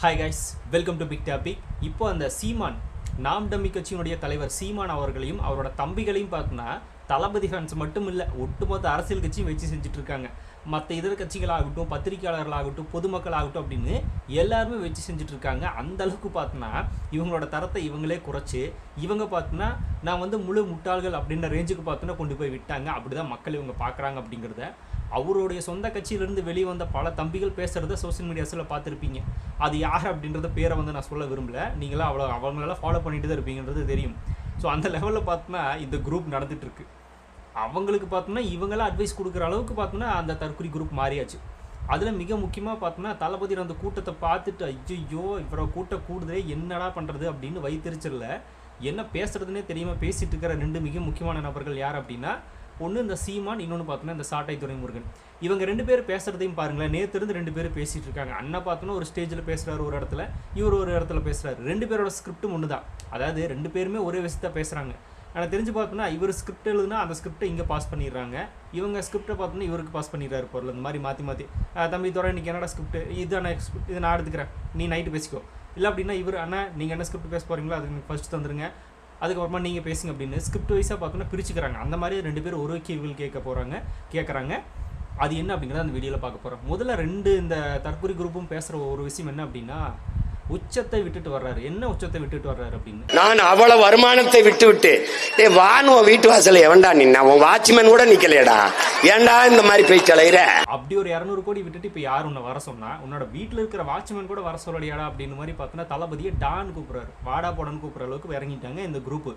Hi guys, welcome to Big Topic. இப்போ அந்த சீமான் நாம் டம்மி கட்சியினுடைய தலைவர் சீமான் அவர்களையும் அவரோட தம்பிகளையும் பார்த்தோன்னா தளபதி ஃபேன்ஸ் மட்டும் இல்லை, ஒட்டுமொத்த அரசியல் கட்சியும் வச்சு செஞ்சுட்டு இருக்காங்க. மற்ற இதர கட்சிகளாகட்டும், பத்திரிகையாளர்களாகட்டும், பொதுமக்கள் ஆகட்டும் அப்படின்னு எல்லாருமே வச்சு செஞ்சுட்டு இருக்காங்க. அந்த அளவுக்கு பார்த்தோன்னா இவங்களோட தரத்தை இவங்களே குறைச்சி இவங்க பார்த்தோன்னா நான் வந்து முழு முட்டாள்கள் அப்படின்ற ரேஞ்சுக்கு பார்த்தோன்னா கொண்டு போய் விட்டாங்க. அப்படிதான் மக்கள் இவங்க பார்க்குறாங்க அப்படிங்கிறத அவருடைய சொந்த கட்சியிலிருந்து வெளியே வந்த பல தம்பிகள் பேசுகிறத சோசியல் மீடியாஸில் பார்த்துருப்பீங்க. அது யார் அப்படின்றத பேரை வந்து நான் சொல்ல விரும்பல, நீங்களாம் அவங்களெல்லாம் ஃபாலோ பண்ணிட்டு தான் இருப்பீங்கன்றது தெரியும். ஸோ அந்த லெவலில் பார்த்தோன்னா இந்த குரூப் நடந்துகிட்ருக்கு. அவங்களுக்கு பார்த்தோம்னா இவங்களாம் அட்வைஸ் கொடுக்குற அளவுக்கு பார்த்தோன்னா அந்த தற்கொலை குரூப் மாறியாச்சு. அதில் மிக முக்கியமாக பார்த்தோன்னா தளபதியில் அந்த கூட்டத்தை பார்த்துட்டு ஐயோ இவரை கூட்டம் கூடுதலே என்னடா பண்ணுறது அப்படின்னு வைத்திருச்சல என்ன பேசுறதுன்னே தெரியாமல் பேசிகிட்டு இருக்கிற ரெண்டு மிக முக்கியமான நபர்கள் யார் அப்படின்னா, ஒன்று இந்த சீமான், இன்னொன்று பார்த்தோன்னா இந்த சாட்டை துரைமுருகன். இவங்க ரெண்டு பேர் பேசுகிறதையும் பாருங்களேன். நேற்று இருந்து ரெண்டு பேரும் பேசிகிட்டு இருக்காங்க. அண்ணா பார்த்தோன்னா ஒரு ஸ்டேஜில் பேசுகிறாரு ஒரு இடத்துல, இவர் ஒரு இடத்துல பேசுகிறாரு. ரெண்டு பேரோட ஸ்கிரிப்டும் ஒன்று தான், அதாவது ரெண்டு பேருமே ஒரே விஷயத்தை பேசுகிறாங்க. ஆனால் தெரிஞ்சு பார்த்தோன்னா இவர் ஸ்கிரிப்ட் எழுதுனா அந்த ஸ்கிரிப்டை இங்கே பாஸ் பண்ணிடுறாங்க, இவங்க ஸ்கிரிப்டை பார்த்தோன்னா இவருக்கு பாஸ் பண்ணிடுறாரு பொருள். இந்த மாதிரி மாற்றி மாற்றி தம்பி துறை இன்றைக்கி என்னடா ஸ்கிரிப்ட் இதான் ஸ்கிரிப்ட், இதை நான் எடுத்துக்கிறேன், நீ நைட்டு பேசிக்கோ. இல்லை அப்படின்னா இவர் அண்ணா நீங்கள் என்ன ஸ்கிரிப்ட் பேச போகிறீங்களோ அதுக்கு எனக்கு ஃபஸ்ட்டு தந்துருங்க, அதுக்கப்புறமா நீங்கள் பேசுங்க அப்படின்னு ஸ்கிரிப்ட் வைஸாக பார்த்தோன்னா பிரிச்சுக்கிறாங்க. அந்த மாதிரி ரெண்டு பேரும் ஒரு கேள்விகள் கேட்குறாங்க. அது என்ன அப்படிங்கிறத அந்த வீடியோவில் பார்க்க போகிறோம். முதல்ல இந்த தற்கொலை குரூப்பும் பேசுகிற ஒரு விஷயம் என்ன அப்படின்னா, உச்சத்தை விட்டுட்டு வர்றாரு. என்ன உச்சத்தை விட்டுட்டு வர்றாரு அப்படின்னு, நான் அவ்வளவு வருமானத்தை விட்டு வானுவ வீட்டு வாசல எவன்டா நின்னா, உன் வாட்ச்மேன் கூட நிக்கலையடா, ஏன்டா இந்த மாதிரி பேச்சு அலையிற? அப்படி ஒரு 200 கோடி விட்டுட்டு இப்போ யார் உன்னை வர சொன்னா, உன்னோட வீட்டில் இருக்கிற வாட்ச்மேன் கூட வர சொல்லலையாடா அப்படின்னு மாதிரி பார்த்தோன்னா தளபதியை டான்னு கூப்பிட்றாரு, வாடா போடன்னு கூப்பிட்ற அளவுக்கு இறங்கிட்டாங்க இந்த குரூப்பு.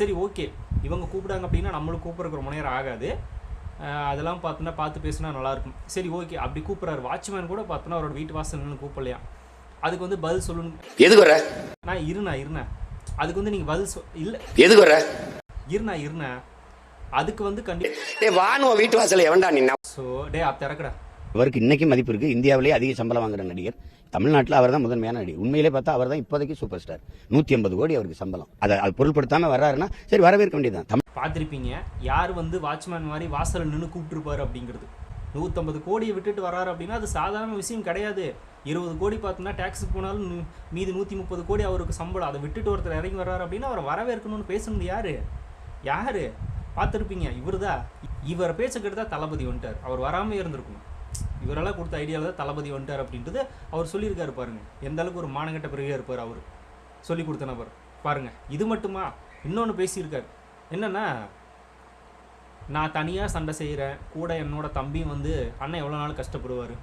சரி ஓகே, இவங்க கூப்பிடாங்க அப்படின்னா நம்மளும் கூப்பிட்றக்கு ரொம்ப நேரம் ஆகாது, அதெல்லாம் பார்த்தோன்னா பார்த்து பேசினா நல்லாயிருக்கும். சரி ஓகே, அப்படி கூப்பிட்றாரு. வாட்ச்மேன் கூட பார்த்தோன்னா அவரோட வீட்டு வாசல்னு கூப்பிடலையா, அதுக்கு வந்து பதில் சொல்லணும். எதுக்கு வர? நான் இருண்ணா அதுக்கு வந்து நீங்கள் பதில் இல்லை எதுக்கு வர? இருண்ணா அதுக்கு வந்து வானுவ வீட்டு வாசல எவன்டா நின்னா. ஸோ திறக்கடா. இவருக்கு இன்னைக்கு மதிப்பு இருக்கு. இந்தியாவிலேயே அதிக சம்பளம் வாங்குற நடிகர் தமிழ்நாட்டில் அவர் தான் முதன்மையான நடிகர். உண்மையிலே பார்த்தா அவர் தான் இப்போதைக்கு சூப்பர் ஸ்டார். 180 கோடி அவருக்கு சம்பளம். அதை பொருட்படுத்தாம வர்றாருன்னா சரி, வரவேற்க வேண்டியதுதான். பார்த்துருப்பீங்க யார் வந்து வாட்ச்மேன் மாதிரி வாசல் நின்று கூப்பிட்டுருப்பாரு அப்படிங்கிறது. 150 கோடியை விட்டுட்டு வர்றாரு அப்படின்னா அது சாதாரண விஷயம் கிடையாது. 20 கோடி பார்த்தோன்னா டேக்ஸுக்கு போனாலும் மீது 130 கோடி அவருக்கு சம்பளம். அதை விட்டுட்டு ஒருத்தர் இறங்கி வர்றாரு அப்படின்னா அவரை வரவேற்கணும்னு பேசுனது யாரு பார்த்துருப்பீங்க. இவரை பேச்ச கேட்டு தான் தளபதி வந்துட்டார். அவர் வராமல் இருந்திருக்கணும். இவரெல்லாம் கொடுத்த ஐடியாவில் தான் தளபதி வந்துட்டார் அப்படின்றது அவர் சொல்லியிருக்காரு. பாருங்க எந்த அளவுக்கு ஒரு மானங்கட்ட பிறகு இருப்பார் அவர் சொல்லி கொடுத்த நபர். பாருங்க, இது மட்டுமா, இன்னொன்று பேசியிருக்காரு. என்னன்னா, நான் தனியாக சண்டை செய்கிறேன், கூட என்னோட தம்பி வந்து அண்ணன் எவ்வளோ நாள் கஷ்டப்படுவார்,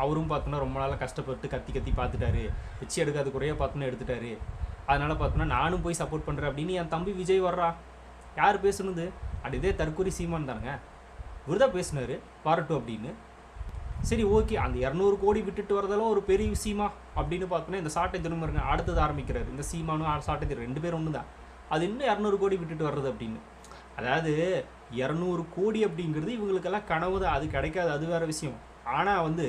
அவரும் பார்த்தோன்னா ரொம்ப நாளாக கஷ்டப்பட்டு கத்தி பார்த்துட்டாரு, வச்சு எடுக்காத குறையாக பார்த்தோன்னா எடுத்துட்டாரு, அதனால் பார்த்தோன்னா நானும் போய் சப்போர்ட் பண்ணுறேன் அப்படின்னு என் தம்பி விஜய் வர்றா. யார் பேசுனது? இதே தற்கொலை சீமான் தானுங்க, இவர் தான் பேசினார் வரட்டும் அப்படின்னு. சரி ஓகே, அந்த 200 கோடி விட்டுட்டு வரதெல்லாம் ஒரு பெரிய விஷயமா அப்படின்னு பார்த்தோன்னா இந்த சாட்டை திரும்ப அடுத்தது ஆரம்பிக்கிறாரு. இந்த சீமானும் சாட்டை திரு ரெண்டு பேரும் ஒன்று தான். அது இன்னும் 200 கோடி விட்டுட்டு வர்றது அப்படின்னு. அதாவது 200 கோடி அப்படிங்கிறது இவங்களுக்கெல்லாம் கனவு தான், அது கிடைக்காது, அது வேறு விஷயம். ஆனால் வந்து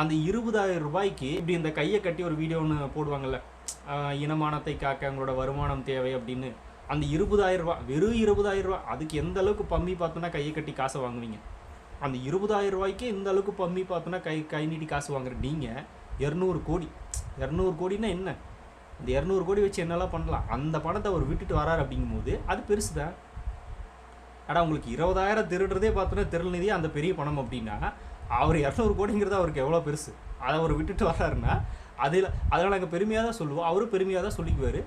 அந்த 20,000 ரூபாய்க்கு இப்படி இந்த கையை கட்டி ஒரு வீடியோ ஒன்று போடுவாங்கள்ல, இனமானத்தை காக்க அவங்களோட வருமானம் தேவை அப்படின்னு. அந்த 20,000 ரூபா, வெறும் 20,000 ரூபா, அதுக்கு எந்த அளவுக்கு பம்மி பார்த்தோன்னா கையை கட்டி காசை வாங்குவீங்க? அந்த 20,000 ரூபாய்க்கு இந்த அளவுக்கு பம்மி பார்த்தோன்னா கை நீட்டி காசு வாங்குற நீங்கள் 200 கோடின்னா என்ன? இந்த 200 கோடி வச்சு என்னெல்லாம் பண்ணலாம்? அந்த பணத்தை அவர் விட்டுட்டு வராரு அப்படிங்கும்போது அது பெருசு தான். ஆனால் உங்களுக்கு 20,000 திருடுறதே பார்த்தோன்னா திருநிதி அந்த பெரிய பணம் அப்படின்னா, அவர் 200 கோடிங்கிறது அவருக்கு எவ்வளோ பெருசு. அதை அவர் விட்டுட்டு வர்றாருன்னா அதனால் நாங்கள் பெருமையாக தான் சொல்லுவோம், அவரும் பெருமையாக தான் சொல்லிக்குவார்.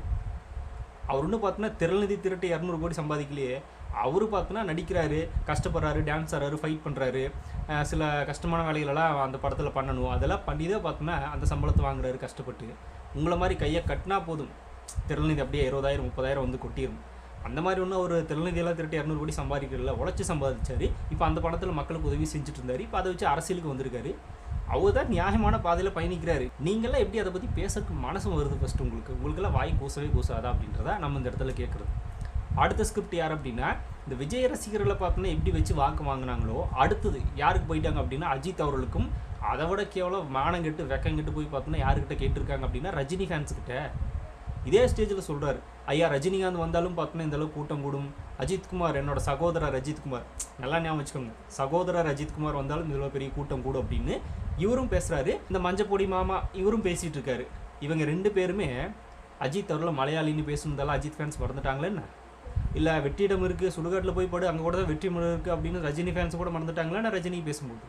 அவர் ஒன்றும் பார்த்தோன்னா திருநிதி திருட்டு 200 கோடி சம்பாதிக்கலையே. அவரு பார்த்தோன்னா நடிக்கிறாரு, கஷ்டப்படுறாரு, டான்ஸ் ஆடுறாரு, ஃபைட் பண்ணுறாரு, சில கஷ்டமான வேலைகளெல்லாம் அந்த படத்தில் பண்ணணும், அதெல்லாம் பண்ணி தான் பார்த்தோன்னா அந்த சம்பளத்தை வாங்குறாரு கஷ்டப்பட்டு. உங்களை மாதிரி கையை கட்டினா போதும், திருநிதி அப்படியே 20,000 30,000 வந்து கொட்டிடும். அந்த மாதிரி ஒன்றும் ஒரு திருநிதியெல்லாம் திருட்டு 200 கோடி சம்பாதிக்கிறதில்ல, உழைச்சி சம்பாதிச்சார். இப்போ அந்த படத்தில் மக்களுக்கு உதவி செஞ்சுட்டு இருந்தார். இப்போ அதை வச்சு அரசியலுக்கு வந்திருக்காரு. அவர் தான் நியாயமான பாதையில் பயணிக்கிறாரு. நீங்களாம் எப்படி அதை பற்றி பேசுறதுக்கு மனசும் வருது? ஃபஸ்ட்டு உங்களுக்கெல்லாம் வாய் கூசாதா அப்படின்றத நம்ம இந்த இடத்துல கேட்குறது. அடுத்த ஸ்கிரிப்ட் யார் அப்படின்னா, இந்த விஜய் ரசிகர்களை பார்த்தோன்னா எப்படி வச்சு வாக்கு வாங்கினாங்களோ அடுத்தது யாருக்கு போயிட்டாங்க அப்படின்னா அஜித் அவர்களுக்கும். அதை விட கேவலம் மானங்கெட்டு வெக்கங்கெட்டு போய் பார்த்தோன்னா யாருக்கிட்ட கேட்டிருக்காங்க அப்படின்னா ரஜினி ஃபேன்ஸுக்கிட்ட. இதே ஸ்டேஜில் சொல்கிறார், ஐயா ரஜினிகாந்த் வந்தாலும் பார்த்தோன்னா இந்தளவு கூட்டம் கூடும், அஜித்குமார் என்னோட சகோதரர் அஜித்குமார், நல்லா ஞாபகம் வச்சுக்கோங்க, சகோதரர் அஜித்குமார் வந்தாலும் இவ்வளோ பெரிய கூட்டம் கூடும் அப்படின்னு இவரும் பேசுகிறாரு. இந்த மஞ்சப்பொடி மாமா இவரும் பேசிகிட்டு இருக்காரு. இவங்க 2 பேருமே அஜித் அவரில் மலையாளின்னு பேசுனதால அஜித் ஃபேன்ஸ் மறந்துட்டாங்களே என்ன? இல்லை வெற்றிடம் இருக்குது சுடுகாட்டில் போய் படு அங்கே கூட தான் வெற்றி இருக்குது அப்படின்னு ரஜினி ஃபேன்ஸ் கூட மறந்துட்டாங்களா நான் ரஜினி பேசும்போது?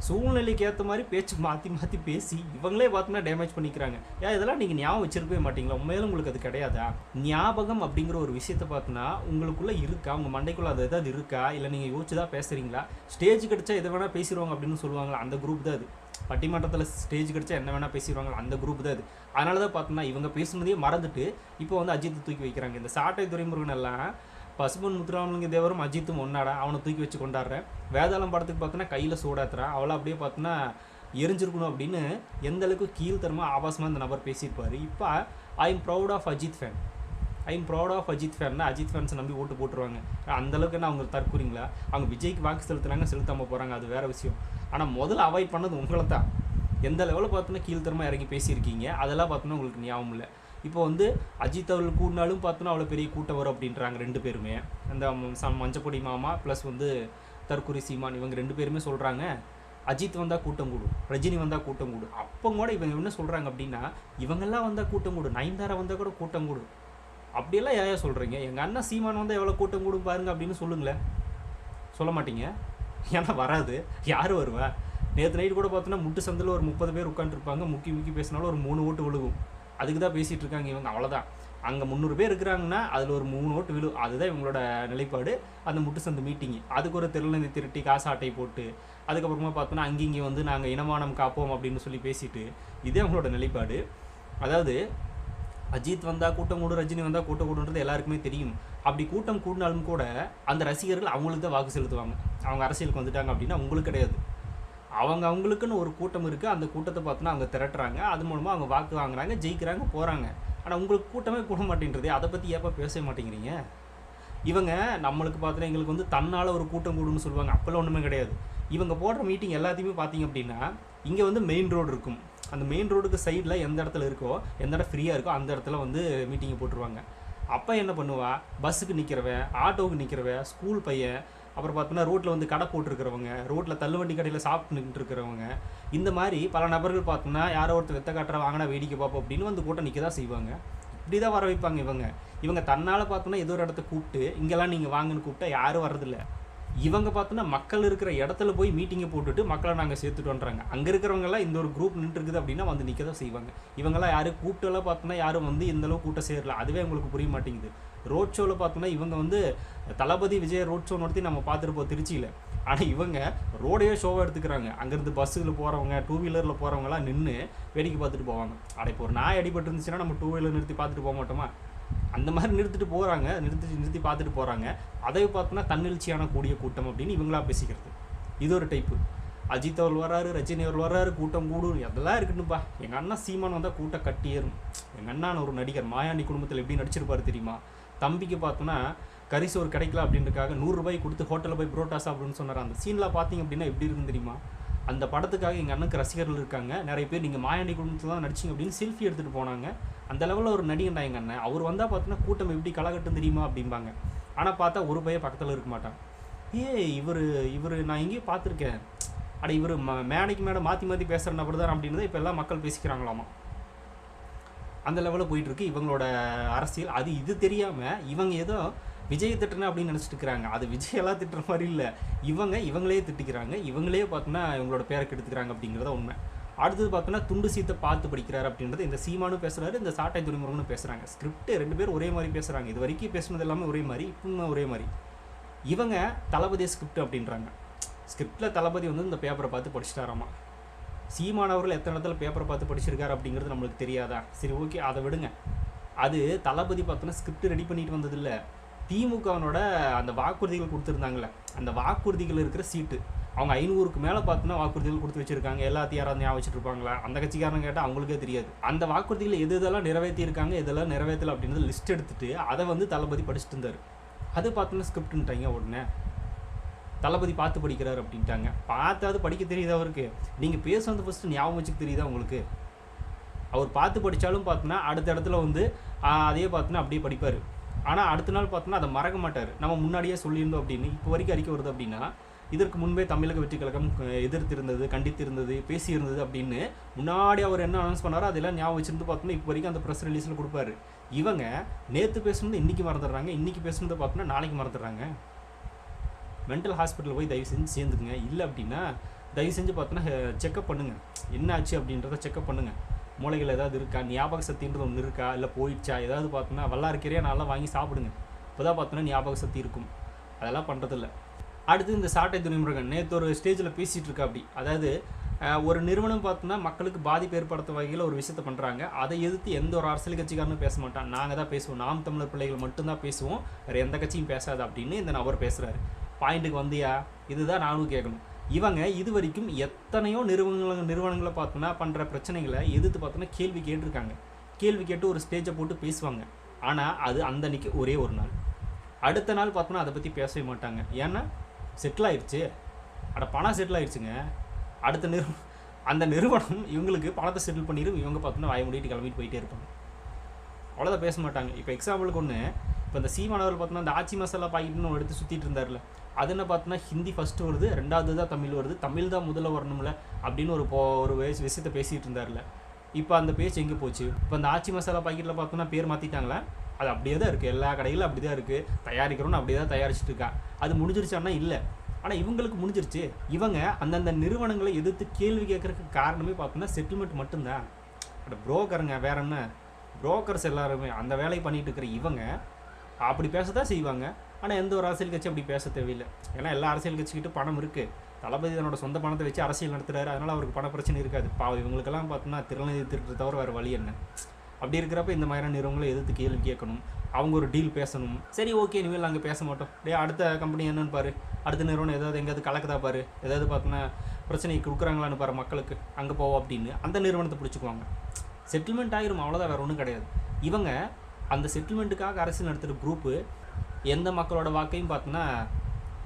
சூழ்நிலைக்கு ஏற்ற மாதிரி பேச்சு மாற்றி மாற்றி பேசி இவங்களே பார்த்தோம்னா டேமேஜ் பண்ணிக்கிறாங்க. இதெல்லாம் நீங்கள் ஞாபகம் வச்சிருக்கவே மாட்டீங்களா? உண்மையில உங்களுக்கு அது கிடையாதா? ஞாபகம் அப்படிங்கிற ஒரு விஷயத்தை பார்த்தோன்னா உங்களுக்குள்ளே இருக்கா? உங்கள் மண்டைக்குள்ளே அது எதாவது இருக்கா? இல்லை நீங்கள் யோசிச்சு தான் பேசுகிறீங்களா? ஸ்டேஜ் கிடச்சா எதை வேணால் பேசிடுவாங்க அப்படின்னு சொல்லுவாங்களா, அந்த குரூப் தான் அது. பட்டிமன்றத்தில் ஸ்டேஜ் கிடச்சா என்ன வேணால் பேசிடுவாங்களா, அந்த குரூப் தான் அது. அதனால தான் பார்த்தோன்னா இவங்க பேசுனதையே மறந்துட்டு இப்போ வந்து அஜித்தை தூக்கி வைக்கிறாங்க. இந்த சாட்டை துரைமுருகன் எல்லாம் பசுமன் முத்துராமலிங்க தேவரும் அஜித்தும் ஒன்னாடா அவனை தூக்கி வச்சு கொண்டாடுறேன். வேதாளம் படத்துக்கு பார்த்தோன்னா கையில் சூடாத்துறான், அவளை அப்படியே பார்த்தோன்னா எரிஞ்சிருக்கணும் அப்படின்னு எந்த அளவுக்கு கீழ்த்தரமாக ஆபாசமாக இந்த நபர் பேசியிருப்பார். இப்போ I am proud of Ajith fan, Ajith ஃபேன்ஸை நம்பி ஓட்டு போட்டுருவாங்க. அந்தளவுக்கு என்ன அவங்க தற்கூறீங்களா? அவங்க விஜய்க்கு வாக்கு செலுத்துனாங்க, செலுத்தாமல் போகிறாங்க, அது வேறு விஷயம். ஆனால் முதல்ல அவாய்ட் பண்ணது உங்களை தான். எந்த லெவலில் பார்த்தோன்னா கீழ்த்தரமாக இறங்கி பேசியிருக்கீங்க, அதெல்லாம் பார்த்தோன்னா உங்களுக்கு ஞாபகம் இல்லை. இப்போ வந்து அஜித் அவர்கள் கூடினாலும் பார்த்தோன்னா அவ்வளோ பெரிய கூட்டம் வரும் அப்படின்றாங்க 2 பேருமே. அந்த மஞ்சப்பொடி மாமா ப்ளஸ் வந்து தற்கூரி சீமான் இவங்க 2 பேருமே சொல்கிறாங்க அஜித் வந்தால் கூட்டம் கூடும், ரஜினி வந்தால் கூட்டம் கூடும். அப்போ கூட இவங்க என்ன சொல்கிறாங்க அப்படின்னா இவங்கெல்லாம் வந்தால் கூட்டம் கூடும், நயன்தாரா வந்தால் கூட கூட்டம் கூடும். அப்படியெல்லாம் ஏன் சொல்கிறீங்க? எங்கள் அண்ணன் சீமான் வந்தால் எவ்வளோ கூட்டம் கூடும் பாருங்க அப்படின்னு சொல்லுங்களேன். சொல்ல மாட்டீங்க, ஏன்னா வராது. யார் வருவா? நேற்று நைட்டு கூட பார்த்தோன்னா முட்டு சந்தில் ஒரு 30 பேர் உட்காந்துருப்பாங்க, முக்கி பேசினாலும் ஒரு 3 ஓட்டு விழுகும். அதுக்கு தான் பேசிகிட்டு இருக்காங்க இவங்க, அவ்வளோதான். அங்கே 300 பேர் இருக்கிறாங்கன்னா அதில் ஒரு 3 ஓட்டு விழும். அதுதான் இவங்களோட நிலைப்பாடு. அந்த முட்டு சந்து மீட்டிங்கு அதுக்கு ஒரு திருநந்தி திருட்டி காசு ஆட்டை போட்டு அதுக்கப்புறமா பார்த்தோன்னா அங்கிங்கே வந்து நாங்கள் இனமானம் காப்போம் அப்படின்னு சொல்லி பேசிட்டு இதே அவங்களோட நிலைப்பாடு. அதாவது அஜித் வந்தால் கூட்டம் கூடும், ரஜினி வந்தால் கூட்டம் கூடுன்றது எல்லாருக்குமே தெரியும். அப்படி கூட்டம் கூடினாலும் கூட அந்த ரசிகர்கள் அவங்களுக்கு தான் வாக்கு செலுத்துவாங்க. அவங்க அரசியலுக்கு வந்துட்டாங்க அப்படின்னா உங்களுக்கு கிடையாது. அவங்களுக்குன்னு ஒரு கூட்டம் இருக்குது, அந்த கூட்டத்தை பார்த்தோன்னா அவங்க திரட்டுறாங்க, அது மூலமாக அவங்க வாக்கு வாங்குறாங்க, ஜெயிக்கிறாங்க, போகிறாங்க. ஆனால் உங்களுக்கு கூட்டமே கூட மாட்டேன்றதே, அதை பற்றி ஏப்பா பேசவே மாட்டேங்கிறீங்க? இவங்க நம்மளுக்கு பார்த்தோன்னா எங்களுக்கு வந்து தன்னால் ஒரு கூட்டம் கூடுன்னு சொல்லுவாங்க, அப்போல்லாம் ஒன்றுமே கிடையாது. இவங்க போடுற மீட்டிங் எல்லாத்தையுமே பார்த்தீங்க அப்படின்னா இங்கே வந்து மெயின் ரோடு இருக்கும், அந்த மெயின் ரோடுக்கு சைடில் எந்த இடத்துல இருக்கோ, எந்த இடம் ஃப்ரீயாக இருக்கோ அந்த இடத்துல வந்து மீட்டிங்கை போட்டுருவாங்க. அப்போ என்ன பண்ணுவா, பஸ்ஸுக்கு நிற்கிறவன், ஆட்டோவுக்கு நிற்கிறவன், ஸ்கூல் பையன், அப்புறம் பார்த்தோன்னா ரோட்டில் வந்து கடை போட்டிருக்கிறவங்க, ரோட்டில் தள்ளுவண்டி கடையில் சாப்பிட்டு இருக்கிறவங்க, இந்த மாதிரி பல நபர்கள் பார்த்தோன்னா யாரோ ஒருத்தர் வெத்த காட்டுற வாங்கினா வேடிக்கை பார்ப்போம் அப்படின்னு வந்து கூட்டம் நிற்க தான் செய்வாங்க. இப்படி தான் வர வைப்பாங்க இவங்க தன்னால் பார்த்தோன்னா ஏதோ ஒரு இடத்த கூப்பிட்டு இங்கெல்லாம் நீங்கள் வாங்கன்னு கூப்பிட்டா யாரும் வர்றதில்ல. இவங்க பார்த்தோன்னா மக்கள் இருக்கிற இடத்துல போய் மீட்டிங்கை போட்டுட்டு மக்களை நாங்கள் சேர்த்துட்டோன்றாங்க. அங்கே இருக்கிறவங்கெல்லாம் இந்த ஒரு குரூப் நின்றுருக்குது அப்படின்னா வந்து நிற்க தான் செய்வாங்க. இவங்கெல்லாம் யாரும் கூப்பிட்டெல்லாம் பார்த்தோன்னா யாரும் வந்து இந்தளவு கூட்டம் சேரல, அதுவே உங்களுக்கு புரிய மாட்டேங்குது. ரோட் ஷோவில் பார்த்தோன்னா இவங்க வந்து தளபதி விஜய் ரோட் ஷோ நடத்தி நம்ம பார்த்துருப்போம் திருச்சியில். ஆனால் இவங்க ரோடையே ஷோவாக எடுத்துக்கிறாங்க. அங்கேருந்து பஸ்ஸில் போகிறவங்க, 2 வீலரில் போகிறவங்களாம் நின்று வேடிக்கை பார்த்துட்டு போவாங்க. இப்போ ஒரு நாய் அடிபட்டு இருந்துச்சுன்னா நம்ம 2 வீலர் நிறுத்தி பார்த்துட்டு போக மாட்டோமா? அந்த மாதிரி நிறுத்திட்டு போகிறாங்க, நிறுத்தி பார்த்துட்டு போகிறாங்க. அதை பார்த்தோன்னா தன்னெழுச்சியான கூடிய கூட்டம் அப்படின்னு இவங்களா பேசிக்கிறது. இது ஒரு டைப்பு. அஜித் அவர் வர்றாரு, ரஜினி அவர் வர்றாரு, கூட்டம் கூடும், அதெல்லாம் இருக்குன்னுப்பா. எங்கள் அண்ணா சீமான் வந்தால் கூட்டம் கட்டி ஏறும். எங்கள் அண்ணான்னு ஒரு நடிகர் மாயாண்டி குடும்பத்தில் எப்படி நடிச்சிருப்பாரு தெரியுமா? தம்பிக்கு பார்த்தோன்னா கரிசோறு கிடைக்கல அப்படின்றக்காக 100 ரூபாய் கொடுத்து ஹோட்டலில் போய் புரோட்டா சாப்பிடுன்னு சொன்னார். அந்த சீன்லாம் பார்த்தீங்க அப்படின்னா எப்படி இருக்குன்னு தெரியுமா? அந்த படத்துக்காக எங்கள் அண்ணனுக்கு ரசிகர்கள் இருக்காங்க, நிறைய பேர் நீங்கள் மாயாண்டி குடும்பத்தில் தான் நடிச்சிங்க அப்படின்னு செல்ஃபி எடுத்துகிட்டு போனாங்க. அந்த லெவலில் ஒரு நடிகண்டா எங்கள் அண்ணன். அவர் வந்தால் பார்த்தோன்னா கூட்டம் எப்படி களைகட்டும் தெரியுமா அப்படிம்பாங்க. ஆனால் பார்த்தா ஒரு பையன் பக்கத்தில் இருக்க மாட்டான். இவர் நான் எங்கேயும் பார்த்துருக்கேன், இவர் மேடைக்கு மேடை மாற்றி பேசுகிற நபர் தான் அப்படின்றத இப்போ எல்லாம் மக்கள் பேசிக்கிறாங்களாமா. அந்த லெவலில் போயிட்டுருக்கு இவங்களோட அரசியல். அது இது தெரியாமல் இவங்க ஏதோ விஜயை திட்டுறேன் அப்படின்னு நினச்சிட்டு இருக்கிறாங்க. அது விஜயெல்லாம் திட்டுற மாதிரி இல்லை, இவங்களே திட்டிக்கிறாங்க, இவங்களே பார்த்தோன்னா இவங்களோட பேரை கெடுத்துக்கிறாங்க அப்படிங்கிறத உண்மை. அடுத்தது பார்த்தோன்னா துண்டு சீத்தை பார்த்து படிக்கிறாரு அப்படின்றது இந்த சீமானும் பேசுகிறாரு, இந்த சாட்டை துரைமுருகனும் பேசுகிறாங்க. ஸ்கிரிப்ட் 2 பேரும் ஒரே மாதிரி பேசுகிறாங்க. இது வரைக்கும் பேசுனது எல்லாமே ஒரே மாதிரி, இப்போ ஒரே மாதிரி. இவங்க தளபதி ஸ்கிரிப்ட் அப்படின்றாங்க. ஸ்கிரிப்டில் தளபதி வந்து இந்த பேப்பரை பார்த்து படிச்சுட்டாராமா. சீமானவர்கள் எத்தனை இடத்துல பேப்பரை பார்த்து படிச்சிருக்காரு அப்படிங்கிறது நம்மளுக்கு தெரியாதா? சரி, ஓகே, அதை விடுங்க. அது தளபதி பார்த்தோன்னா ஸ்கிரிப்ட் ரெடி பண்ணிட்டு வந்ததில்லை. திமுகவனோட அந்த வாக்குறுதிகள் கொடுத்துருந்தாங்களே, அந்த வாக்குறுதிகள் இருக்கிற சீட்டு அவங்க 500க்கு மேலே பார்த்தோன்னா வாக்குறுதிகள் கொடுத்து வச்சுருக்காங்க. எல்லாத்தையும் யாராவது ஞாபகம் வச்சுட்டு இருப்பாங்களா? அந்த கட்சிக்காரங்க கேட்டால் அவங்களுக்கே தெரியாது. அந்த வாக்குறுதிகள் இதெல்லாம் நிறைவேற்றியிருக்காங்க, இதெல்லாம் நிறைவேற்றலை அப்படின்றது லிஸ்ட் எடுத்துகிட்டு அதை வந்து தளபதி படிச்சுட்டு இருந்தார். அது பார்த்தோன்னா ஸ்கிரிப்டுன்ட்டாங்க. உடனே தளபதி பார்த்து படிக்கிறார் அப்படின்ட்டாங்க. பார்த்தாது படிக்க தெரியுது அவருக்கு? நீங்கள் பேசுறது ஃபஸ்ட்டு ஞாபகம் வச்சுக்க தெரியுதா உங்களுக்கு? அவர் பார்த்து படித்தாலும் பார்த்தோன்னா அடுத்த இடத்துல வந்து அதையே பார்த்தோன்னா அப்படியே படிப்பார். ஆனால் அடுத்த நாள் பார்த்தோன்னா அதை மறக்க மாட்டார். நம்ம முன்னாடியே சொல்லியிருந்தோம் அப்படின்னு இப்போ வரைக்கும் அறிக்கை வருது அப்படின்னா இதற்கு முன்பே தமிழக வெற்றி கழகம் எதிர்த்திருந்தது, கண்டித்திருந்தது, பேசியிருந்தது அப்படின்னு முன்னாடி அவர் என்ன அனௌன்ஸ் பண்ணாரோ அதெல்லாம் ஞாபகம் வச்சிருந்து பார்த்தோம்னா இப்போ வரைக்கும் அந்த ப்ரெஸ் ரிலீஸில் கொடுப்பாரு. இவங்க நேற்று பேசுனது இன்றைக்கி மறந்துடுறாங்க, இன்றைக்கி பேசுனதை பார்த்தோன்னா நாளைக்கு மறந்துடுறாங்க. மென்டல் ஹாஸ்பிட்டல் போய் தயவு செஞ்சு சேர்ந்துக்குங்க. இல்லை அப்படின்னா தயவு செஞ்சு பார்த்தோன்னா செக்கப் பண்ணுங்கள், என்ன ஆச்சு அப்படின்றத செக்கப் பண்ணுங்கள். மூளைகள் ஏதாவது இருக்கா, ஞாபக சக்தின்றது ஒன்று இருக்கா, இல்லை போயிடுச்சா, ஏதாவது பார்த்தோன்னா வல்லாரிக்கீரையா நல்லா வாங்கி சாப்பிடுங்க. இப்போ தான் பார்த்தோன்னா ஞாபக சக்தி இருக்கும். அதெல்லாம் பண்ணுறதில்ல. அடுத்து இந்த சாட்டை துரைமுருகன் நேற்று ஒரு ஸ்டேஜில் பேசிகிட்டு இருக்கா. அப்படி அதாவது ஒரு நிறுவனம் பார்த்தோன்னா மக்களுக்கு பாதிப்பு ஏற்படுத்த வகையில் ஒரு விஷயத்த பண்ணுறாங்க. அதை எதிர்த்து எந்த ஒரு அரசியல் கட்சிக்காரனும் பேச மாட்டான். நாங்கள் தான் பேசுவோம், நாம் தமிழர் பிள்ளைகள் மட்டும்தான் பேசுவோம், வேறு எந்த கட்சியும் பேசாது அப்படின்னு இந்த நபர் பேசுகிறாரு. பாயிண்ட்டுக்கு வந்தியா? இதுதான் நானும் கேட்கணும். இவங்க இது வரைக்கும் எத்தனையோ நிறுவனங்களை பார்த்தோன்னா பண்ணுற பிரச்சனைகளை எதிர்த்து பார்த்தோன்னா கேள்வி கேட்டிருக்காங்க. கேள்வி கேட்டு ஒரு ஸ்டேஜை போட்டு பேசுவாங்க. ஆனால் அது அந்த அன்னைக்கு ஒரே ஒரு நாள், அடுத்த நாள் பார்த்தோன்னா அதை பற்றி பேசவே மாட்டாங்க. ஏன்னா செட்டில் ஆயிடுச்சு, பணம் செட்டில் ஆயிடுச்சுங்க. அடுத்த அந்த நிறுவனம் இவங்களுக்கு பணத்தை செட்டில் பண்ணிடும். இவங்க பார்த்தோன்னா வாய மூடிட்டு கிளம்பிட்டு போயிட்டே இருப்பாங்க. அவ்வளோதான், பேச மாட்டாங்க. இப்போ எக்ஸாம்பிளுக்கு ஒன்று, இப்போ இந்த சீமானவர் பார்த்தோன்னா அந்த ஆச்சி மசாலா பாக்கெட்னு ஒன்று எடுத்து சுற்றிட்டு இருந்தார்ல, அது என்ன பார்த்தோன்னா ஹிந்தி ஃபஸ்ட்டு வருது, ரெண்டாவது தான் தமிழ் வருது, தமிழ் தான் முதல்ல வரணும்ல அப்படின்னு ஒரு விஷயத்தை பேசிகிட்டு இருந்தார்ல. இப்போ அந்த பேச்சு எங்கே போச்சு? இப்போ அந்த ஆச்சி மசாலா பாக்கெட்டில் பார்த்தோன்னா பேர் மாற்றிட்டாங்களா? அது அப்படியே தான் இருக்குது, எல்லா கடையிலும் அப்படி தான் இருக்குது, தயாரிக்கிறோன்னு அப்படியே தான் தயாரிச்சுட்டு இருக்கா. அது முடிஞ்சிருச்சான்னா இல்லை, ஆனால் இவங்களுக்கு முடிஞ்சிருச்சு. இவங்க அந்தந்த நிறுவனங்களை எதிர்த்து கேள்வி கேட்குறதுக்கு காரணமே பார்த்தோன்னா செட்டில்மெண்ட் மட்டும்தான். புரோக்கருங்க, வேற என்ன, புரோக்கர்ஸ் எல்லாருமே அந்த வேலையை பண்ணிகிட்டு இருக்கிற இவங்க அப்படி பேச தான் செய்வாங்க. ஆனால் எந்த ஒரு அரசியல் கட்சி அப்படி பேச தேவையில்லை. ஏன்னா எல்லா அரசியல் கட்சிக்கிட்ட பணம் இருக்குது. தளபதி தன்னோட சொந்த பணத்தை வச்சு அரசியல் நடத்துகிறாரு, அதனால் அவருக்கு பண பிரச்சனை இருக்காது. இவங்களுக்கெல்லாம் பார்த்தோன்னா திருநெல்வேலி திருட்டு தவிர வேறு வழி என்ன? அப்படி இருக்கிறப்ப இந்த மாதிரியான நிறுவனங்களை எதிர்த்து கேள்வி கேட்கணும், அவங்க ஒரு டீல் பேசணும். சரி, ஓகே, இனிமேல் நாங்கள் பேச மாட்டோம். அடுத்த கம்பெனி என்னன்னு பாரு, அடுத்த நிறுவனம் ஏதாவது எங்கேயாவது கலக்குதா பாரு, ஏதாவது பார்த்தோன்னா பிரச்சனை கொடுக்குறாங்களான்னு பாரு மக்களுக்கு, அங்கே போவோம் அப்படின்னு அந்த நிறுவனத்தை பிடிச்சிக்குவாங்க. செட்டில்மெண்ட் ஆகிரும், அவ்வளோதான், வேறு ஒன்றும் கிடையாது. இவங்க அந்த செட்டில்மெண்ட்டுக்காக அரசியல் நடத்துகிற குரூப்பு எந்த மக்களோட வாக்கையும் பார்த்தோன்னா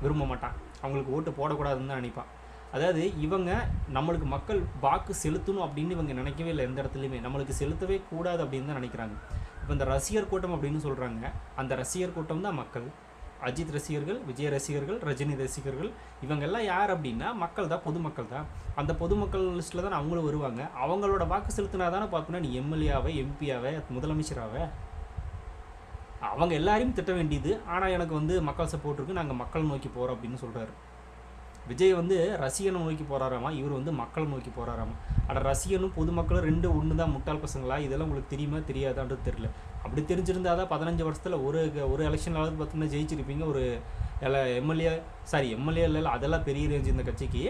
விரும்ப மாட்டான், அவங்களுக்கு ஓட்டு போடக்கூடாதுன்னு தான் நினைப்பான். அதாவது இவங்க நம்மளுக்கு மக்கள் வாக்கு செலுத்தணும் அப்படின்னு இவங்க நினைக்கவே இல்லை. எந்த இடத்துலையுமே நம்மளுக்கு செலுத்தவே கூடாது அப்படின்னு தான் நினைக்கிறாங்க. இப்போ இந்த ரசிகர் கூட்டம் அப்படின்னு சொல்கிறாங்க, அந்த ரசிகர் கூட்டம் தான் மக்கள். அஜித் ரசிகர்கள், விஜய் ரசிகர்கள், ரஜினி ரசிகர்கள், இவங்கெல்லாம் யார் அப்படின்னா மக்கள் தான், பொதுமக்கள் தான். அந்த பொதுமக்கள் லிஸ்ட்டில் தான் அவங்களும் வருவாங்க. அவங்களோட வாக்கு செலுத்தினா தானே பார்த்தோன்னா நீ எம்எல்ஏவை, எம்பியாவை, முதலமைச்சராவை. அவங்க எல்லாரையும் திட்ட வேண்டியது. ஆனால் எனக்கு வந்து மக்கள் சப்போர்ட் இருக்குது, நாங்கள் மக்கள் நோக்கி போகிறோம் அப்படின்னு சொல்கிறாரு. விஜய் வந்து ரசிகனை நோக்கி போகிறாராமா, இவர் வந்து மக்களை நோக்கி போகிறாராமா. ஆனால் ரசிகனும் பொதுமக்களும் ரெண்டு ஒன்று தான். முட்டாள் பசங்களா? இதெல்லாம் உங்களுக்கு தெரியுமா தெரியாதான்றது தெரியல. அப்படி தெரிஞ்சிருந்தா தான் 15 வருஷத்தில் ஒரு எலெக்ஷனாவது பார்த்தீங்கன்னா ஜெயிச்சிருப்பீங்க. ஒரு எம்எல்ஏ இல்லை, அதெல்லாம் பெரிய ரேஞ்ச் இந்த கட்சிக்கு.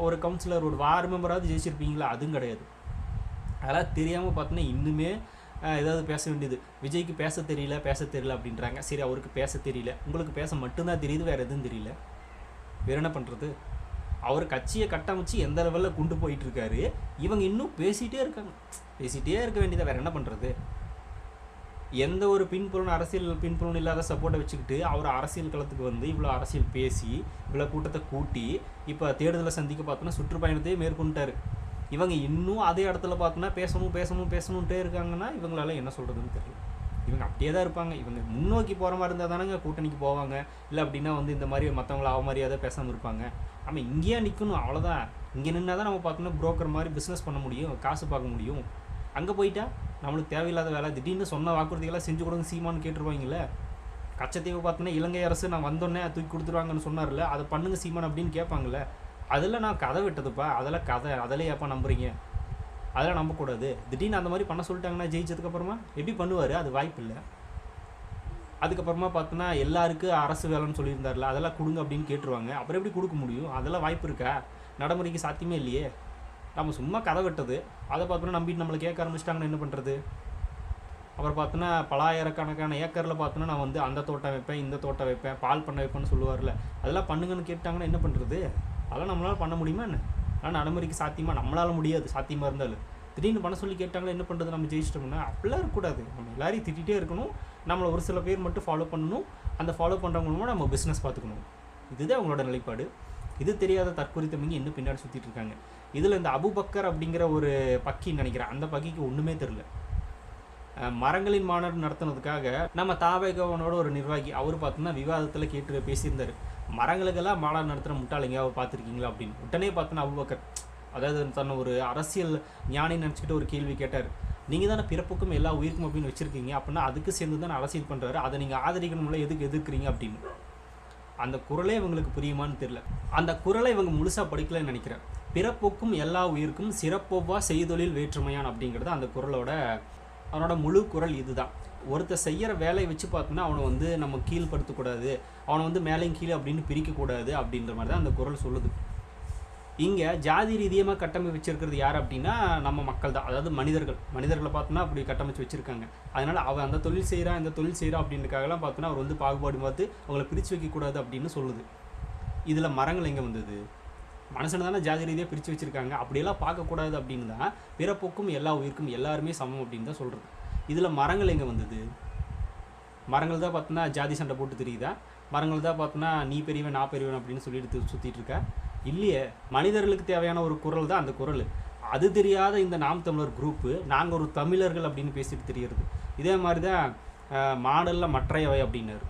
ஒரு கவுன்சிலர், ஒரு வார்டு மெம்பராவது ஜெயிச்சிருப்பீங்களா? அதுவும் கிடையாது. அதெல்லாம் தெரியாமல் பார்த்தீங்கன்னா இன்னுமே ஏதாவது பேச வேண்டியது. விஜய்க்கு பேச தெரியல அப்படின்றாங்க. சரி, அவருக்கு பேச தெரியல, உங்களுக்கு பேச மட்டும்தான் தெரியுது, வேறு எதுவும் தெரியல. வேறு என்ன பண்ணுறது? அவர் கட்சியை கட்டமைச்சு எந்த லெவலில் கொண்டு போயிட்டுருக்காரு. இவங்க இன்னும் பேசிகிட்டே இருக்க வேண்டியதை, வேறு என்ன பண்ணுறது? எந்த ஒரு அரசியல் பின்புலன் இல்லாத சப்போர்ட்டை வச்சுக்கிட்டு அவர் அரசியல் களத்துக்கு வந்து இவ்வளோ அரசியல் பேசி இவ்வளோ கூட்டத்தை கூட்டி இப்போ தேர்தலை சந்திக்க பார்த்தோன்னா சுற்றுப்பயணத்தையே மேற்கொண்டார். இவங்க இன்னும் அதே இடத்துல பார்த்தோன்னா பேசணுன்ட்டே இருக்காங்கன்னா இவங்களால என்ன சொல்கிறதுன்னு தெரியல. இவங்க அப்படியே தான் இருப்பாங்க. இவங்க முன்னோக்கி போகிற மாதிரி இருந்தால் தானேங்க கூட்டணிக்கு போவாங்க. இல்லை அப்படின்னா வந்து இந்த மாதிரி மற்றவங்கள அவமரியாதை பேசாமல் இருப்பாங்க. நம்ம இங்கேயே நிற்கணும், அவ்வளோதான். இங்கே நின்னா தான் நம்ம பார்த்தோன்னா புரோக்கர் மாதிரி பிஸ்னஸ் பண்ண முடியும், காசு பார்க்க முடியும். அங்கே போயிட்டா நம்மளுக்கு தேவையில்லாத வேலை, திடீர்னு சொன்ன வாக்குறுதிகளாக செஞ்சு கொடுங்க சீமான்னு கேட்டுருவாங்களே. கச்சத்தீவை பார்த்தோன்னா இலங்கை அரசு நான் வந்தோடனே தூக்கி கொடுத்துருவாங்கன்னு சொன்னார்ல, அதை பண்ணுங்க சீமான் அப்படின்னு கேட்பாங்களே. அதெல்லாம் நான் கதை விட்டதுப்பா, அதெல்லாம் கதை, அதில் ஏப்பா நம்புறீங்க? அதெல்லாம் நம்பக்கூடாது. திடீர்னு அந்த மாதிரி பண்ண சொல்லிட்டாங்கன்னா ஜெயிச்சதுக்கப்புறமா எப்படி பண்ணுவார்? அது வாய்ப்பு இல்லை. அதுக்கப்புறமா பார்த்தோன்னா எல்லாருக்கும் அரசு வேலைன்னு சொல்லியிருந்தார்ல, அதெல்லாம் கொடுங்க அப்படின்னு கேட்டுருவாங்க. அப்புறம் எப்படி கொடுக்க முடியும்? அதெல்லாம் வாய்ப்பு இருக்கா? நடைமுறைக்கு சாத்தியமே இல்லையே. நம்ம சும்மா கதை விட்டது, அதை பார்த்தோன்னா நம்பிட்டு நம்மளை கேட்க ஆரம்பிச்சிட்டாங்கன்னா என்ன பண்ணுறது? அப்புறம் பார்த்தோன்னா பலாயிரக்கணக்கான ஏக்கரில் பார்த்தோன்னா நான் வந்து அந்த தோட்டம் வைப்பேன், இந்த தோட்டம் வைப்பேன், பால் பண்ண வைப்பேன்னு சொல்லுவார்ல, அதெல்லாம் பண்ணுங்கன்னு கேட்டாங்கன்னா என்ன பண்ணுறது? அதெல்லாம் நம்மளால் பண்ண முடியுமா என்ன? ஆனால் நடைமுறைக்கு சாத்தியமாக நம்மளால் முடியாது. சாத்தியமாக இருந்தாலும் திடீர்னு பண்ண சொல்லி கேட்டாங்களா என்ன பண்ணுறது? நம்ம ஜெயிச்சிட்டோம்னா அப்படிலாம் இருக்கக்கூடாது. நம்ம எல்லாரையும் திட்டிகிட்டே இருக்கணும். நம்மளை ஒரு சில பேர் மட்டும் ஃபாலோ பண்ணணும். அந்த ஃபாலோ பண்ணுறவங்க மூலமாக நம்ம பிஸ்னஸ் பார்த்துக்கணும். இதுதான் அவங்களோட நிலைப்பாடு. இது தெரியாத தற்கொலைத்தவங்க இன்னும் பின்னாடி சுற்றிட்டு இருக்காங்க. இதில் இந்த அபுபக்கர் அப்படிங்கிற ஒரு பக்கின்னு நினைக்கிறேன், அந்த பக்கிக்கு ஒன்றுமே தெரில. மரங்களின் மாநாடு நடத்துனதுக்காக நம்ம தாவேகவனோட ஒரு நிர்வாகி அவர் பார்த்தோன்னா விவாதத்தில் பேசியிருந்தார். மரங்களுக்கெல்லாம் மாநாடு நடத்துகிற முட்டாளிங்க பார்த்துருக்கீங்களா அப்படின்னு உடனே பார்த்தோன்னா அபூபக்கர், அதாவது தன்னை ஒரு அரசியல் ஞானி நினச்சிக்கிட்டு ஒரு கேள்வி கேட்டார். நீங்கள் தானே பிறப்புக்கும் எல்லா உயிருக்கும் அப்படின்னு வச்சுருக்கீங்க, அப்படின்னா அதுக்கு சேர்ந்து தானே அரசியல் பண்ணுறாரு, அதை நீங்கள் ஆதரிக்கணும்ல, எதுக்கு எதிர்க்கிறீங்க அப்படின்னு. அந்த குறளே இவங்களுக்கு புரியுமான்னு தெரியல. அந்த குறளை இவங்க முழுசாக படிக்கலன்னு நினைக்கிறேன். பிறப்புக்கும் எல்லா உயிருக்கும் சிறப்பொவ்வா செய்தொழில் வேற்றுமையான் அப்படிங்கிறது அந்த குறளோட அவனோட முழு குறள் இதுதான். ஒருத்தர் செய்கிற வேலையை வச்சு பார்த்தோன்னா அவனை வந்து நம்ம கீழ்படுத்தக்கூடாது, அவனை வந்து மேலேயும் கீழே அப்படின்னு பிரிக்கக்கூடாது அப்படின்ற மாதிரி தான் அந்த குறள் சொல்லுது. இங்கே ஜாதி ரீதியமாக கட்டமைப்பு வச்சிருக்கிறது யார் அப்படின்னா நம்ம மக்கள் தான், அதாவது மனிதர்களை பார்த்தோன்னா அப்படி கட்டமைச்சு வச்சுருக்காங்க. அதனால் அவன் அந்த தொழில் செய்கிறான் இந்த தொழில் செய்கிறான் அப்படின்றக்காகலாம் பார்த்தோன்னா அவர் வந்து பாகுபாடு பார்த்து அவங்கள பிரித்து வைக்கக்கூடாது அப்படின்னு சொல்லுது. இதில் மரங்கள் எங்கே வந்தது? மனுஷனை தானே ஜாதி ரீதியாக பிரித்து வச்சுருக்காங்க, அப்படியெல்லாம் பார்க்கக்கூடாது அப்படின்னு தான் பிறப்புக்கும் எல்லா உயிருக்கும் எல்லாருமே சமம் அப்படின்னு தான் சொல்கிறது. இதில் மரங்கள் எங்கே வந்தது? மரங்கள் தான் பார்த்தோன்னா ஜாதி சண்டை போட்டு தெரியுதா? மரங்கள் தான் பார்த்தோன்னா நீ பெரியவன் நான் பெரியவன் அப்படின்னு சொல்லிட்டு சுற்றிட்டு இருக்கா? இல்லையே. மனிதர்களுக்கு தேவையான ஒரு குறள் தான் அந்த குறள். அது தெரியாத இந்த நாம் தமிழர் குரூப்பு நாங்கள் ஒரு தமிழர்கள் அப்படின்னு பேசிட்டு தெரியுறது. இதே மாதிரி தான் மாடலில் மற்றையவை அப்படின்னாரு.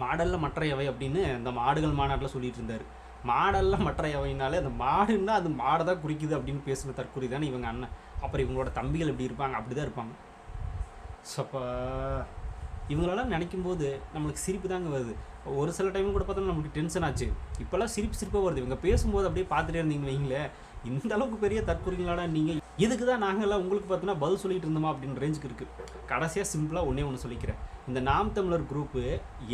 மாடலில் மற்றையவை அப்படின்னு இந்த மாடுகள் மாநாட்டில் சொல்லிட்டு இருந்தார். மாடலில் மற்றையவைனாலே அந்த மாடுன்னா அது மாடை தான் குறிக்குது அப்படின்னு பேசுகிற தற்கொலை தானே இவங்க அண்ணன். அப்புறம் இவங்களோட தம்பிகள் எப்படி இருப்பாங்க? அப்படி தான் இருப்பாங்க. சப்பா இவங்களெல்லாம் நினைக்கும் போது நம்மளுக்கு சிரிப்பு தாங்க வருது. ஒரு சில டைம் கூட பார்த்தோம்னா நம்மளுக்கு டென்ஷன் ஆச்சு. இப்போல்லாம் சிரிப்பாக வருது. இவங்க பேசும்போது அப்படியே பார்த்துட்டே இருந்தீங்கன்னு வைங்களேன், இந்த அளவுக்கு பெரிய தற்கொலைங்களாடா நீங்கள், இதுக்கு தான் நாங்கள்லாம் உங்களுக்கு பார்த்தோன்னா பதில் சொல்லிட்டு இருந்தோமா அப்படின்னு ரேஞ்சுக்கு இருக்குது. கடைசியாக சிம்பிளாக ஒன்று சொல்லிக்கிறேன். இந்த நாம் தமிழர் குரூப்பு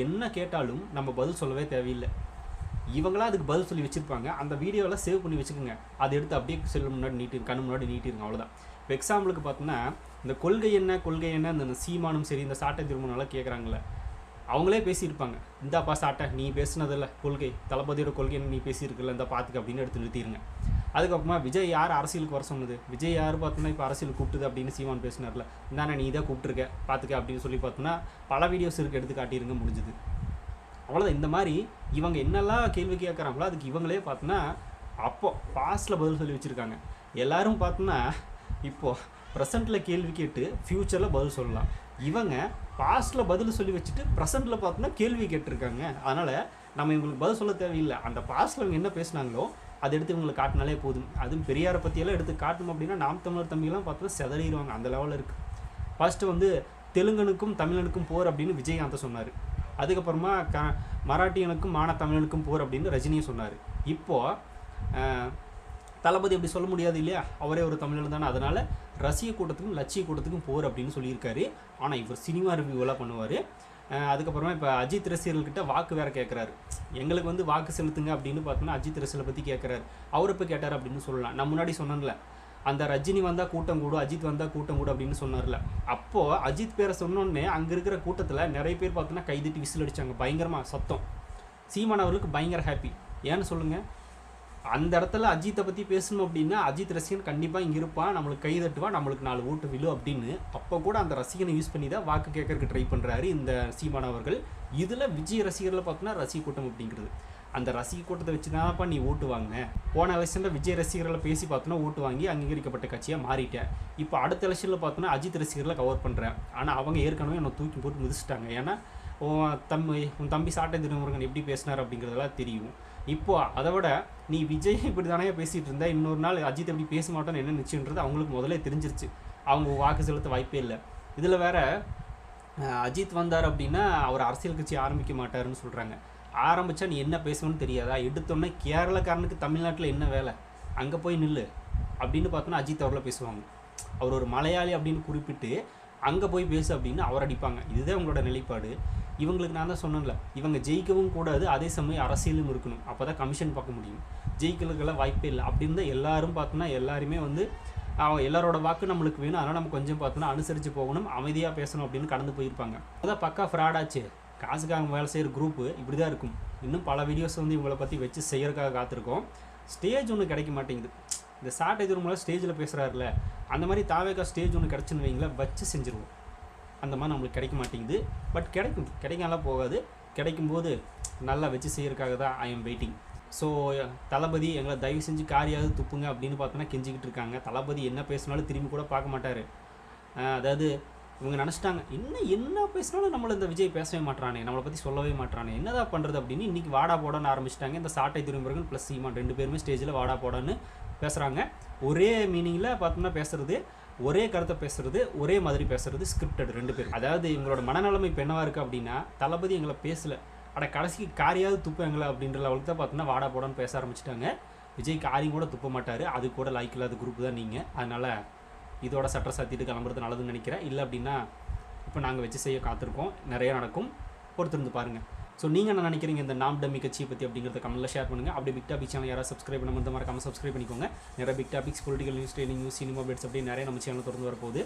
என்ன கேட்டாலும் நம்ம பதில் சொல்லவே தேவையில்லை. இவங்களாம் அதுக்கு பதில் சொல்லி வச்சுருப்பாங்க. அந்த வீடியோவில் சேவ் பண்ணி வச்சுக்கோங்க. அதை எடுத்து அப்படியே செல்லு முன்னாடி கண்ணு முன்னாடி நீட்டிருங்க, அவ்வளோதான். இப்போ எக்ஸாம்பிளுக்கு பார்த்தோன்னா இந்த கொள்கை என்ன இந்த சீமானும் சரி இந்த சாட்டை திருமணம்லாம் கேட்குறாங்களே, அவங்களே பேசியிருப்பாங்க. இந்தாப்பா சாட்டை நீ பேசுனதில்ல கொள்கை, தளபதியோட கொள்கை என்ன நீ பேசியிருக்கல, இந்த பார்த்துக்க அப்படின்னு எடுத்து நிறுத்திடுங்க. அதுக்கப்புறமா விஜய் யார் அரசியலுக்கு வர சொன்னது? விஜய் யார் பார்த்தோன்னா இப்போ அரசியல் கூப்பிட்டுது அப்படின்னு சீமான் பேசினார்ல, இந்தாண்ணா நீ தான் கூப்பிட்டுருக்க பார்த்துக்க அப்படின்னு சொல்லி பார்த்தோன்னா பல வீடியோஸ் இருக்குது, எடுத்து காட்டிடுங்க, முடிஞ்சுது. அவ்வளோதான். இந்த மாதிரி இவங்க என்னெல்லாம் கேள்வி கேட்குறாங்களோ அதுக்கு இவங்களே பார்த்தோன்னா அப்போது பாஸ்ட்டில் பதில் சொல்லி வச்சுருக்காங்க. எல்லோரும் பார்த்தோன்னா இப்போது ப்ரெசண்ட்டில் கேள்வி கேட்டு ஃப்யூச்சரில் பதில் சொல்லலாம். இவங்க பாஸ்ட்டில் பதில் சொல்லி வச்சுட்டு ப்ரெசண்ட்டில் பார்த்தோன்னா கேள்வி கேட்டிருக்காங்க. அதனால் நம்ம இவங்களுக்கு பதில் சொல்ல தேவையில்லை. அந்த பாஸ்ட்டில் இவங்க என்ன பேசுனாங்களோ அதை எடுத்து இவங்களுக்கு காட்டினாலே போதும். அதுவும் பெரியாரை பற்றியெல்லாம் எடுத்து காட்டணும் அப்படின்னா நாம் தமிழர் தம்பிலாம் பார்த்தோன்னா செதறிடுவாங்க. அந்த லெவலில் இருக்குது. ஃபஸ்ட்டு வந்து தெலுங்கனுக்கும் தமிழனுக்கும் போர் அப்படின்னு விஜயகாந்த் சொன்னார். அதுக்கப்புறமா மராட்டியனுக்கும் தமிழனுக்கும் போர் அப்படின்னு ரஜினியும் சொன்னார். இப்போது தளபதி அப்படி சொல்ல முடியாது இல்லையா, அவரே ஒரு தமிழன் தானே. அதனால் ரசிக கூட்டத்துக்கும் லட்சிய கூட்டத்துக்கும் போர் அப்படின்னு சொல்லியிருக்காரு. ஆனால் இவர் சினிமா ரிவ்யூவெல்லாம் பண்ணுவார். அதுக்கப்புறமா இப்போ அஜித் ரசிகர்கள்கிட்ட வாக்கு வேறு கேட்குறாரு. எங்களுக்கு வந்து வாக்கு செலுத்துங்க அப்படின்னு பார்த்தோன்னா அஜித் ரசிகர்களை பற்றி கேட்குறாரு. அவர் இப்போ கேட்டார் அப்படின்னு சொல்லலாம். நான் முன்னாடி சொன்னேன்ல, அந்த ரஜினி வந்தால் கூட்டம் கூடும், அஜித் வந்தால் கூட்டம் கூடும் அப்படின்னு சொன்னார்ல. அப்போது அஜித் பேரை சொன்னோன்னே அங்கே இருக்கிற கூட்டத்தில் நிறைய பேர் பார்த்தோன்னா கைதட்டி விசில் அடித்தாங்க. பயங்கரமாக சத்தம். சீமான் அவர்களுக்கு பயங்கர ஹாப்பி. ஏன்னு சொல்லுங்கள், அந்த இடத்துல அஜித்தை பற்றி பேசணும் அப்படின்னா அஜித் ரசிகன் கண்டிப்பாக இங்கே இருப்பான், நம்மளுக்கு கை தட்டுவான், நம்மளுக்கு 4 ஓட்டு விழும் அப்படின்னு. அப்போ கூட அந்த ரசிகனை யூஸ் பண்ணி தான் வாக்கு கேட்கறதுக்கு ட்ரை பண்ணுறாரு இந்த சீமான் அவர்கள். இதில் விஜய் ரசிகர்களை பார்த்தோன்னா ரசிக கூட்டம் அப்படிங்கிறது, அந்த ரசிக கூட்டத்தை வச்சு தான்ப்பா நீ ஓட்டு வாங்கினேன். போன எலெக்ஷனில் விஜய் ரசிகர்களை பேசி பார்த்தோன்னா ஓட்டு வாங்கி அங்கீகரிக்கப்பட்ட கட்சியாக மாறிட்டேன். இப்போ அடுத்த எலெக்ஷனில் பார்த்தோன்னா அஜித் ரசிகர்களை கவர் பண்ணுறேன். ஆனால் அவங்க ஏற்கனவே என்னை தூக்கி போட்டு மிதிச்சிட்டாங்க. ஏன்னா உன் தம்பி சாட்டை திருமுருகன் எப்படி பேசினார் அப்படிங்கிறதெல்லாம் தெரியும். இப்போது அதை விட நீ விஜய் இப்படி தானே பேசிகிட்டு இருந்தா, இன்னொரு நாள் அஜித் எப்படி பேச மாட்டோன்னு என்ன நிச்சயன்றது அவங்களுக்கு முதலே தெரிஞ்சிருச்சு. அவங்க வாக்கு செலுத்த வாய்ப்பே இல்லை. இதில் வேற அஜித் வந்தார் அப்படின்னா அவர் அரசியல் கட்சி ஆரம்பிக்க மாட்டாருன்னு சொல்கிறாங்க. ஆரம்பித்தா நீ என்ன பேசணும்னு தெரியாதா? எடுத்தோன்னே கேரளக்காரனுக்கு தமிழ்நாட்டில் என்ன வேலை, அங்கே போய் நில்லு அப்படின்னு பார்த்தோன்னா அஜித் அவரில் பேசுவாங்க. அவர் ஒரு மலையாளி அப்படின்னு குறிப்பிட்டு அங்கே போய் பேசு அப்படின்னு அவர் அடிப்பாங்க. இதுதான் அவங்களோட நிலைப்பாடு. இவங்களுக்கு நான் தான் சொன்னேன்ல, இவங்க ஜெயிக்கவும் கூடாது, அதே சமயம் அரசியலும் இருக்கணும். அப்போ தான் கமிஷன் பார்க்க முடியும். ஜெயிக்கிறதுக்கெல்லாம் வாய்ப்பே இல்லை அப்படின்னு தான் எல்லாரும் பார்த்தோன்னா எல்லாருமே வந்து அவங்க எல்லாரோட வாக்கு நம்மளுக்கு வேணும், அதனால் நம்ம கொஞ்சம் பார்த்தோன்னா அனுசரித்து போகணும், அமைதியாக பேசணும் அப்படின்னு கடந்து போயிருப்பாங்க. அதான் பக்கா ஃப்ராடாச்சு. காசுக்காக வேலை செய்கிற குரூப்பு இப்படி தான் இருக்கும். இன்னும் பல வீடியோஸ் வந்து இவங்களை பற்றி வச்சு செய்யறதுக்காக காத்திருக்கோம். ஸ்டேஜ் ஒன்று கிடைக்க மாட்டேங்குது. இந்த சாட்டை திருமலை ஸ்டேஜில் பேசுகிறாருல, அந்த மாதிரி தாவேக்கா ஸ்டேஜ் ஒன்று கிடச்சுன்னு வைங்களேன், வச்சு செஞ்சுருவோம். அந்த மாதிரி நம்மளுக்கு கிடைக்க மாட்டேங்குது. பட் கிடைக்கலாம் போகாது. கிடைக்கும்போது நல்லா வச்சு செய்யறதுக்காக தான் ஐ எம் வெயிட்டிங். ஸோ தளபதி எங்களை தயவு செஞ்சு காரியாவது துப்புங்க அப்படின்னு பார்த்தோன்னா கெஞ்சிக்கிட்டு இருக்காங்க. தளபதி என்ன பேசினாலும் திரும்பி கூட பார்க்க மாட்டார். அதாவது இவங்க நினச்சிட்டாங்க என்ன பேசினாலும் நம்மளை இந்த விஜய் பேசவே மாட்டானே, நம்மளை பற்றி சொல்லவே மாட்டானே, என்னதான் பண்ணுறது அப்படின்னு இன்றைக்கி வாடா போடான்னு ஆரம்பிச்சிட்டாங்க. இந்த சாட்டை துறைமுருகன் ப்ளஸ் சீமான் 2 பேருமே ஸ்டேஜில் வாடா போடான்னு பேசுகிறாங்க. ஒரே மீனிங்கில் பார்த்தோம்னா பேசுகிறது, ஒரே கருத்தை பேசுறது, ஒரே மாதிரி பேசுறது, ஸ்கிரிப்டட் 2 பேரும். அதாவது இவங்களோட மனநிலைமை இப்போ என்னவா இருக்குது அப்படின்னா, தளபதி எங்களை பேசலை, கடைசிக்கு காரியாவது துப்ப எங்களை அப்படின்ற லெவலுக்கு தான் பார்த்தோன்னா வாடா போடான்னு பேச ஆரம்பிச்சிட்டாங்க. விஜய் காரியம் கூட துப்ப மாட்டார், அது கூட லைக் இல்லாத குரூப் தான் நீங்கள். அதனால் இதோட சட்டை சாத்திட்டு கிளம்புறது நல்லதுன்னு நினைக்கிறேன். இல்லை அப்படின்னா இப்போ நாங்கள் வச்சு செய்ய காத்திருக்கோம், நிறைய நடக்கும், பொறுத்திருந்து பாருங்கள். ஸோ நீங்கள் என்ன நினைக்கிறீங்க இந்த நாம் டம்மி கட்சியை பற்றி அப்படிங்கிறத கமெண்ட்டில் ஷேர் பண்ணுங்கள். அப்படியே பிக் டாபிக் சேனல் யாராவது சப்ஸ்கிரைப் பண்ண மறக்காம சப்ஸ்கிரைப் பண்ணிக்கோங்க. நிறைய big topics, political news, training news, cinema updates அப்படி நிறைய நம்ம சேனல் தொடர்ந்து வரப்போகுது.